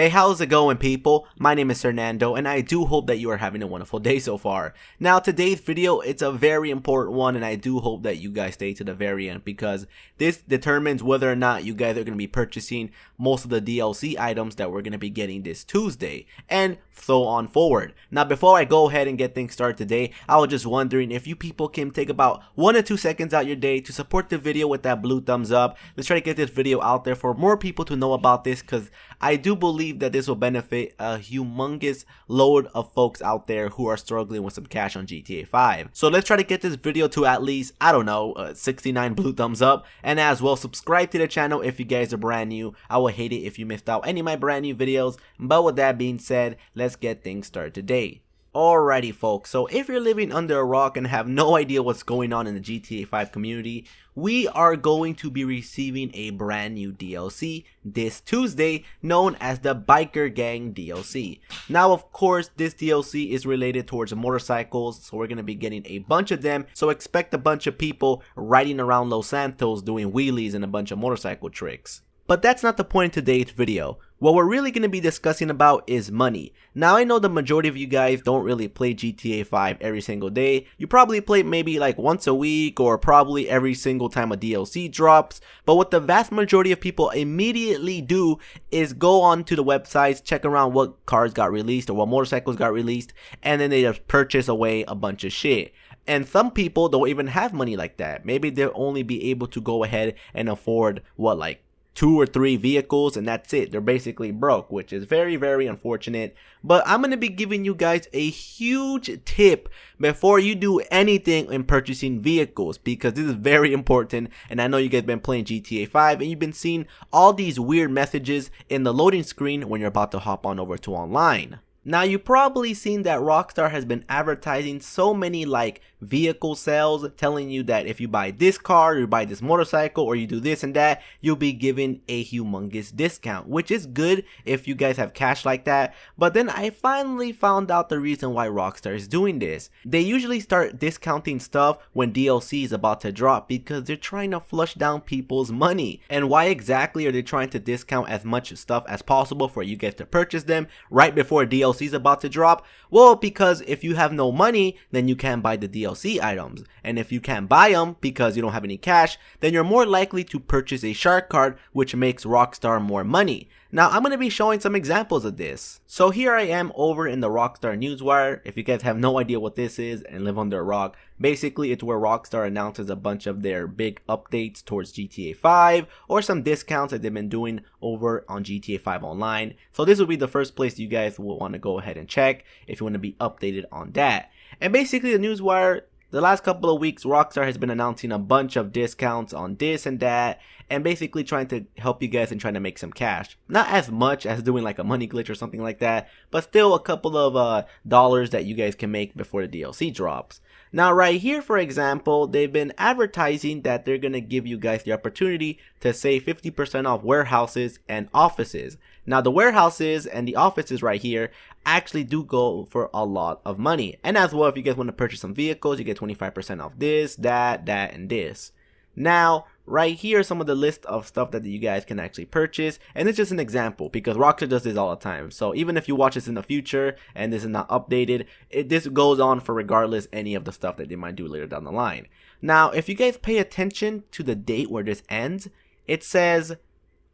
Hey, how's it going, people? My name is Fernando, and I do hope that you are having a wonderful day so far. Now, today's video, it's a very important one, and I do hope that you guys stay to the very end because this determines whether or not you guys are going to be purchasing most of the DLC items that we're going to be getting this Tuesday, and so on forward. Now, before I go ahead and get things started today, I was just wondering if you people can take about 1 or 2 seconds out your day to support the video with that blue thumbs up. Let's try to get this video out there for more people to know about this, because I do believe that this will benefit a humongous load of folks out there who are struggling with some cash on GTA 5. So let's try to get this video to at least, I don't know, 69 blue thumbs up, and as well subscribe to the channel if you guys are brand new. I would hate it if you missed out any of my brand new videos. But with that being said, let's get things started today. Alrighty folks, so if you're living under a rock and have no idea what's going on in the GTA 5 community, we are going to be receiving a brand new DLC this Tuesday known as the Biker Gang DLC. Now, of course, this DLC is related towards motorcycles, so we're going to be getting a bunch of them, so expect a bunch of people riding around Los Santos doing wheelies and a bunch of motorcycle tricks. But that's not the point of today's video. What we're really going to be discussing about is money. Now, I know the majority of you guys don't really play GTA 5 every single day. You probably play maybe like once a week or probably every single time a DLC drops. But what the vast majority of people immediately do is go on to the websites, check around what cars got released or what motorcycles got released, and then they just purchase away a bunch of shit. And some people don't even have money like that. Maybe they'll only be able to go ahead and afford what, like 2 or 3 vehicles, and that's it. They're basically broke, which is very, very unfortunate. But I'm going to be giving you guys a huge tip before you do anything in purchasing vehicles, because this is very important. And I know you guys been playing GTA 5 and you've been seeing all these weird messages in the loading screen when you're about to hop on over to online. Now, you've probably seen that Rockstar has been advertising so many like vehicle sales, telling you that if you buy this car, you buy this motorcycle, or you do this and that, you'll be given a humongous discount, which is good if you guys have cash like that. But then I finally found out the reason why Rockstar is doing this. They usually start discounting stuff when DLC is about to drop because they're trying to flush down people's money. And why exactly are they trying to discount as much stuff as possible for you guys to purchase them right before DLC is about to drop? Well, because if you have no money, then you can't buy the DLC items, and if you can't buy them because you don't have any cash, then you're more likely to purchase a shark card, which makes Rockstar more money. Now, I'm going to be showing some examples of this. So here I am over in the Rockstar Newswire. If you guys have no idea what this is and live under a rock, basically it's where Rockstar announces a bunch of their big updates towards GTA 5 or some discounts that they've been doing over on GTA 5 Online. So this will be the first place you guys will want to go ahead and check if you want to be updated on that. And basically the Newswire, the last couple of weeks, Rockstar has been announcing a bunch of discounts on this and that, and basically trying to help you guys and trying to make some cash. Not as much as doing like a money glitch or something like that, but still a couple of dollars that you guys can make before the DLC drops. Now right here, for example, they've been advertising that they're going to give you guys the opportunity to save 50% off warehouses and offices. Now the warehouses and the offices right here actually do go for a lot of money. And as well, if you guys want to purchase some vehicles, you get 25% off this, that, and this. Now, right here, some of the list of stuff that you guys can actually purchase, and it's just an example because Rockstar does this all the time. So even if you watch this in the future and this is not updated, this goes on for regardless any of the stuff that they might do later down the line. Now, if you guys pay attention to the date where this ends, it says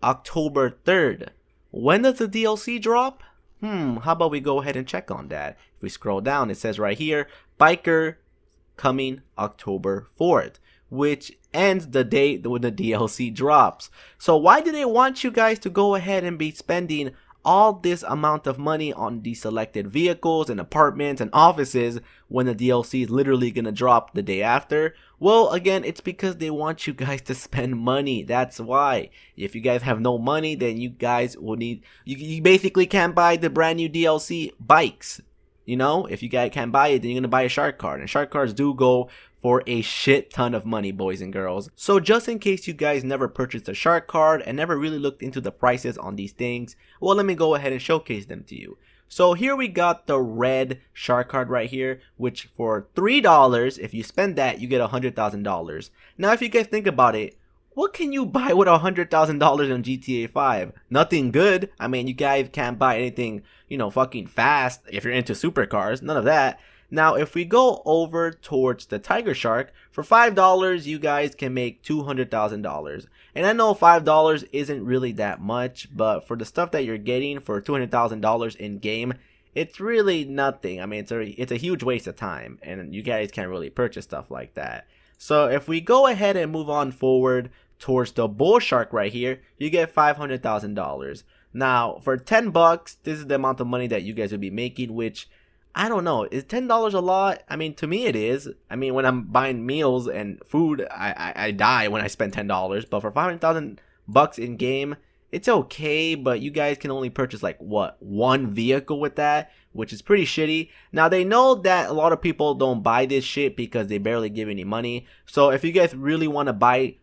October 3rd. When does the DLC drop? How about we go ahead and check on that? If we scroll down, it says right here, Biker coming October 4th, which ends the date when the DLC drops. So why do they want you guys to go ahead and be spending all this amount of money on these selected vehicles and apartments and offices when the DLC is literally going to drop the day after? Well, again, it's because they want you guys to spend money. That's why. If you guys have no money, then you guys will need, you basically can't buy the brand new DLC bikes. You know, if you guys can't buy it, then you're going to buy a shark card. And shark cards do go for a shit ton of money, boys and girls. So just in case you guys never purchased a shark card and never really looked into the prices on these things, well, let me go ahead and showcase them to you. So here we got the red shark card right here, which for $3, if you spend that, you get $100,000. Now, if you guys think about it, what can you buy with $100,000 on GTA 5? Nothing good. I mean, you guys can't buy anything, fucking fast if you're into supercars. None of that. Now, if we go over towards the Tiger Shark, for $5, you guys can make $200,000. And I know $5 isn't really that much, but for the stuff that you're getting for $200,000 in game, it's really nothing. I mean, it's a huge waste of time, and you guys can't really purchase stuff like that. So if we go ahead and move on forward towards the Bull Shark right here, you get $500,000. Now, for 10 bucks, this is the amount of money that you guys would be making, which I don't know. Is $10 a lot? I mean, to me it is. I mean, when I'm buying meals and food, I die when I spend $10. But for 500,000 bucks in game, it's okay. But you guys can only purchase like what, one vehicle with that, which is pretty shitty. Now they know that a lot of people don't buy this shit because they barely give any money. So if you guys really want to buy,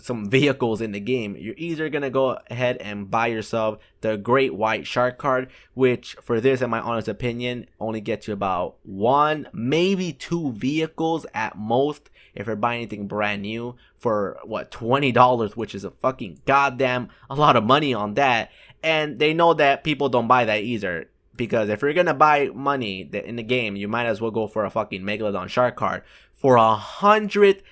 some vehicles in the game, you're either gonna go ahead and buy yourself the Great White Shark card, which for this, in my honest opinion, only gets you about one, maybe two vehicles at most if you're buying anything brand new for what, $20, which is a fucking goddamn a lot of money on that. And they know that people don't buy that either. Because if you're gonna buy money in the game, you might as well go for a fucking Megalodon Shark card for $100,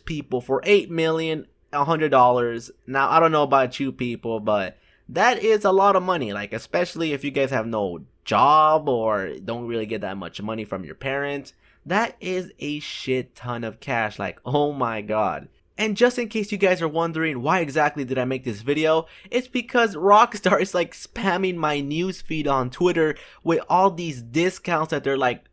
people, for $8,100,000. Now I don't know about you people, but that is a lot of money. Like, especially if you guys have no job or don't really get that much money from your parents, that is a shit ton of cash. Like, oh my god. And just in case you guys are wondering why exactly did I make this video, it's because Rockstar is like spamming my newsfeed on Twitter with all these discounts that they're like,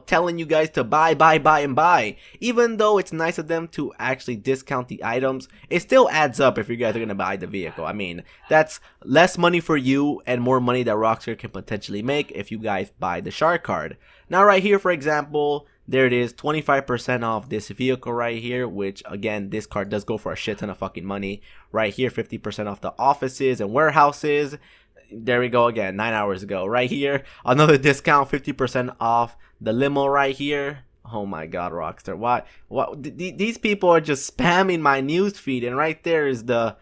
telling you guys to buy, and buy. Even though it's nice of them to actually discount the items, it still adds up if you guys are going to buy the vehicle. I mean, that's less money for you and more money that Rockstar can potentially make if you guys buy the Shark card. Now right here, for example, there it is, 25% off this vehicle right here, which again, this card does go for a shit ton of fucking money. Right here, 50% off the offices and warehouses. There we go again, 9 hours ago. Right here, another discount, 50% off the limo right here. Oh my god, Rockstar. What? These people are just spamming my newsfeed, and right there is the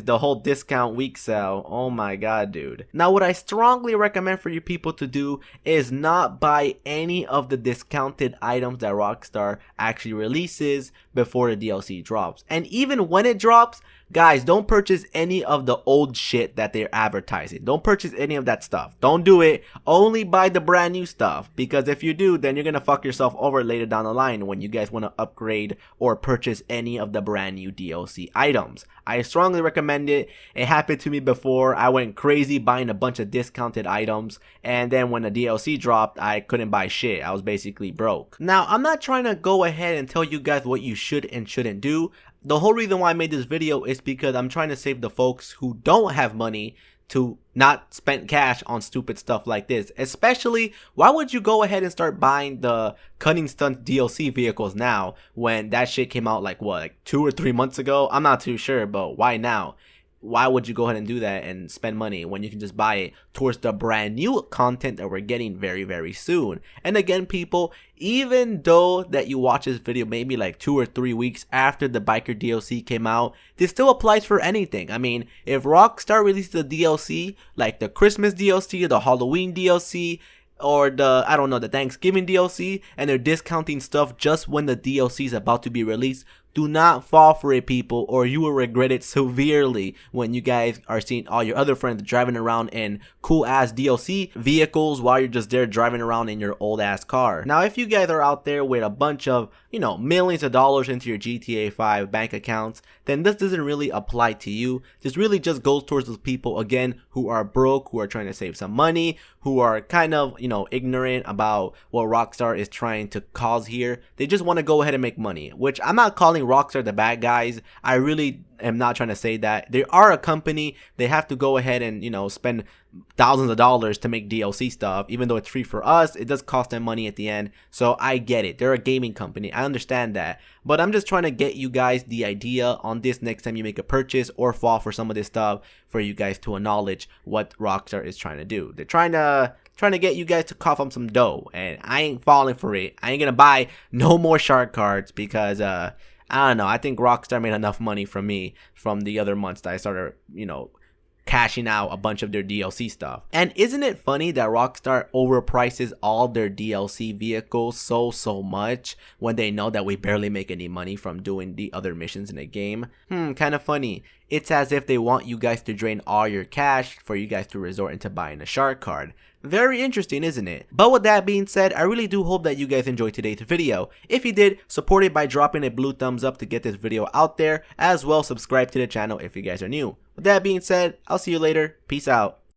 whole discount week sale. Oh my god, dude. Now what I strongly recommend for you people to do is not buy any of the discounted items that Rockstar actually releases before the DLC drops. And even when it drops, guys, don't purchase any of the old shit that they're advertising. Don't purchase any of that stuff. Don't do it. Only buy the brand new stuff, because if you do, then you're gonna fuck yourself over later down the line when you guys want to upgrade or purchase any of the brand new DLC items. I strongly recommend it. It happened to me before. I went crazy buying a bunch of discounted items, and then when the DLC dropped, I couldn't buy shit. I was basically broke. Now, I'm not trying to go ahead and tell you guys what you should and shouldn't do. The whole reason why I made this video is because I'm trying to save the folks who don't have money to not spend cash on stupid stuff like this. Especially, why would you go ahead and start buying the Cunning Stunt DLC vehicles now when that shit came out like what, like 2 or 3 months ago? I'm not too sure, but why now? Why would you go ahead and do that and spend money when you can just buy it towards the brand new content that we're getting very, very soon? And again, people, even though that you watch this video maybe like 2 or 3 weeks after the Biker DLC came out, this still applies for anything. I mean, if Rockstar releases a DLC, like the Christmas DLC, the Halloween DLC, or the, I don't know, the Thanksgiving DLC, and they're discounting stuff just when the DLC is about to be released, do not fall for it, people, or you will regret it severely when you guys are seeing all your other friends driving around in cool ass DLC vehicles while you're just there driving around in your old ass car. Now, if you guys are out there with a bunch of, millions of dollars into your GTA 5 bank accounts, then this doesn't really apply to you. This really just goes towards those people, again, who are broke, who are trying to save some money, who are kind of, ignorant about what Rockstar is trying to cause here. They just want to go ahead and make money, which I'm not calling Rockstar the bad guys. I really am not trying to say that. They are a company. They have to go ahead and, spend thousands of dollars to make DLC stuff. Even though it's free for us, it does cost them money at the end. So I get it. They're a gaming company. I understand that. But I'm just trying to get you guys the idea on this next time you make a purchase or fall for some of this stuff, for you guys to acknowledge what Rockstar is trying to do. They're trying to get you guys to cough up some dough, and I ain't falling for it. I ain't gonna buy no more shark cards because I don't know. I think Rockstar made enough money from me from the other months that I started, cashing out a bunch of their DLC stuff. And isn't it funny that Rockstar overprices all their DLC vehicles so much when they know that we barely make any money from doing the other missions in the game? Kind of funny. It's as if they want you guys to drain all your cash for you guys to resort into buying a shark card. Very interesting, isn't it? But with that being said, I really do hope that you guys enjoyed today's video. If you did, support it by dropping a blue thumbs up to get this video out there, as well subscribe to the channel if you guys are new. With that being said, I'll see you later. Peace out.